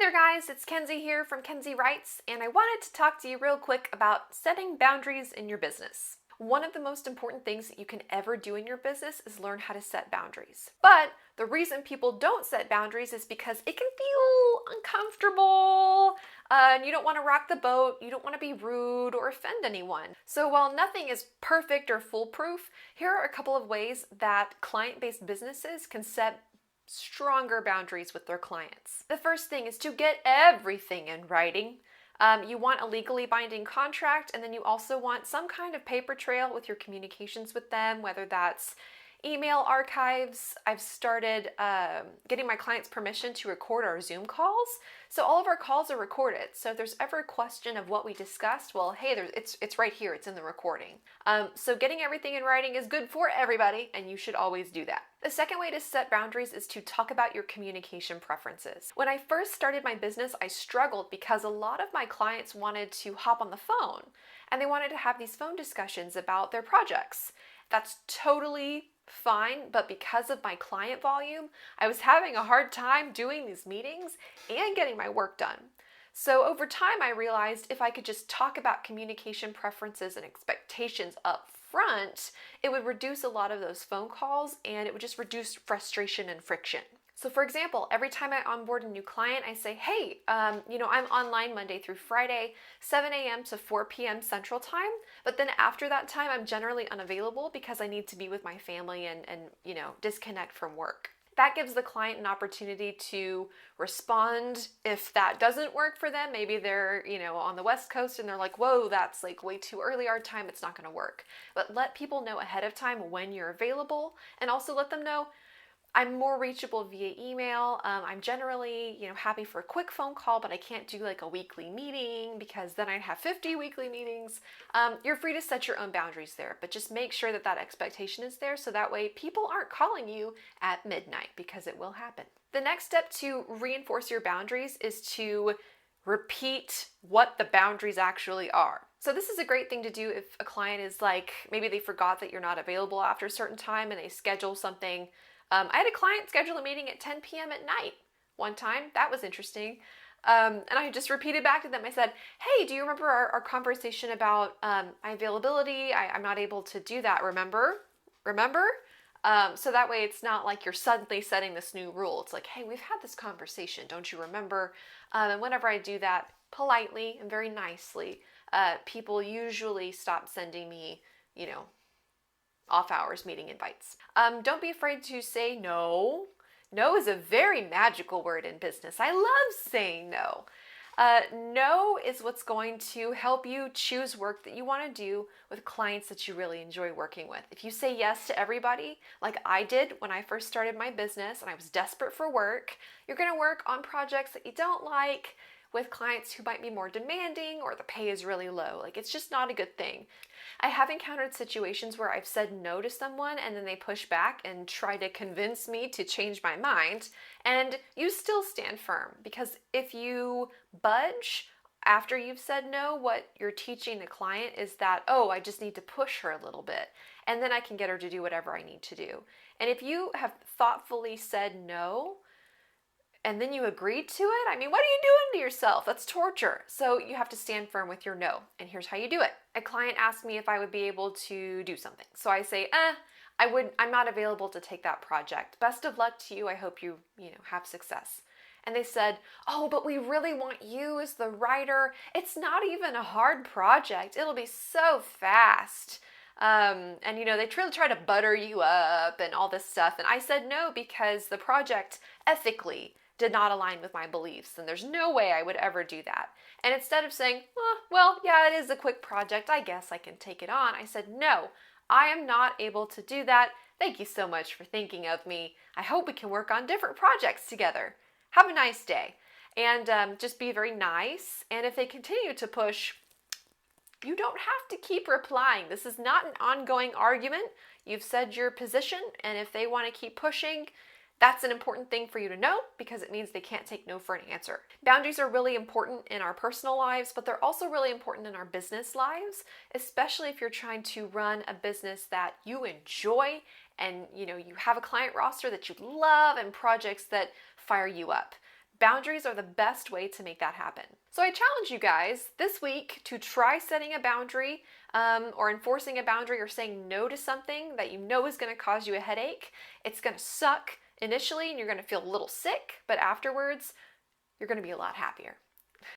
there guys, it's Kenzi here from Kenzi Writes, and I wanted to talk to you real quick about setting boundaries in your business. One of the most important things that you can ever do in your business is learn how to set boundaries. But the reason people don't set boundaries is because it can feel uncomfortable, and you don't want to rock the boat, you don't want to be rude or offend anyone. So while nothing is perfect or foolproof, here are a couple of ways that client-based businesses can set stronger boundaries with their clients. The first thing is to get everything in writing. You want a legally binding contract, and then you also want some kind of paper trail with your communications with them, whether that's email archives. I've started getting my clients permission to record our Zoom calls. So all of our calls are recorded. So if there's ever a question of what we discussed, well, hey, it's right here. It's in the recording. So getting everything in writing is good for everybody, and you should always do that. The second way to set boundaries is to talk about your communication preferences. When I first started my business, I struggled because a lot of my clients wanted to hop on the phone, and they wanted to have these phone discussions about their projects. That's totally fine, but because of my client volume, I was having a hard time doing these meetings and getting my work done. So over time, I realized if I could just talk about communication preferences and expectations up front, it would reduce a lot of those phone calls, and it would just reduce frustration and friction. So for example, every time I onboard a new client, I say, hey, I'm online Monday through Friday, 7 a.m. to 4 p.m. Central Time. But then after that time, I'm generally unavailable because I need to be with my family and disconnect from work. That gives the client an opportunity to respond if that doesn't work for them. Maybe they're, on the West Coast and they're like, whoa, that's like way too early our time. It's not going to work. But let people know ahead of time when you're available, and also let them know I'm more reachable via email. I'm generally, happy for a quick phone call, but I can't do like a weekly meeting because then I'd have 50 weekly meetings. You're free to set your own boundaries there, but just make sure that expectation is there so that way people aren't calling you at midnight, because it will happen. The next step to reinforce your boundaries is to repeat what the boundaries actually are. So this is a great thing to do if a client is like, maybe they forgot that you're not available after a certain time and they schedule something. I had a client schedule a meeting at 10 p.m. at night one time. That was interesting. And I just repeated back to them. I said, hey, do you remember our conversation about my availability? I'm not able to do that. Remember? So that way it's not like you're suddenly setting this new rule. It's like, hey, we've had this conversation. Don't you remember? And whenever I do that politely and very nicely, people usually stop sending me, off hours meeting invites. Don't be afraid to say no. No is a very magical word in business. I love saying no. No is what's going to help you choose work that you want to do with clients that you really enjoy working with. If you say yes to everybody, like I did when I first started my business and I was desperate for work, you're going to work on projects that you don't like with clients who might be more demanding or the pay is really low. Like, it's just not a good thing. I have encountered situations where I've said no to someone and then they push back and try to convince me to change my mind, and you still stand firm, because if you budge after you've said no, what you're teaching the client is that, oh, I just need to push her a little bit and then I can get her to do whatever I need to do. And if you have thoughtfully said no, and then you agreed to it, what are you doing to yourself? That's torture. So you have to stand firm with your no. And here's how you do it. A client asked me if I would be able to do something. So I say, I'm not available to take that project. Best of luck to you. I hope you have success. And they said, oh, but we really want you as the writer. It's not even a hard project. It'll be so fast. And they try to butter you up and all this stuff. And I said no, because the project ethically did not align with my beliefs, and there's no way I would ever do that. And instead of saying, well, yeah, it is a quick project, I guess I can take it on, I said, no, I am not able to do that. Thank you so much for thinking of me. I hope we can work on different projects together. Have a nice day. And just be very nice. And if they continue to push, you don't have to keep replying. This is not an ongoing argument. You've said your position, and if they want to keep pushing, that's an important thing for you to know, because it means they can't take no for an answer. Boundaries are really important in our personal lives, but they're also really important in our business lives, especially if you're trying to run a business that you enjoy and you have a client roster that you love and projects that fire you up. Boundaries are the best way to make that happen. So I challenge you guys this week to try setting a boundary or enforcing a boundary or saying no to something that you know is going to cause you a headache. It's going to suck initially and you're going to feel a little sick, but afterwards, you're going to be a lot happier.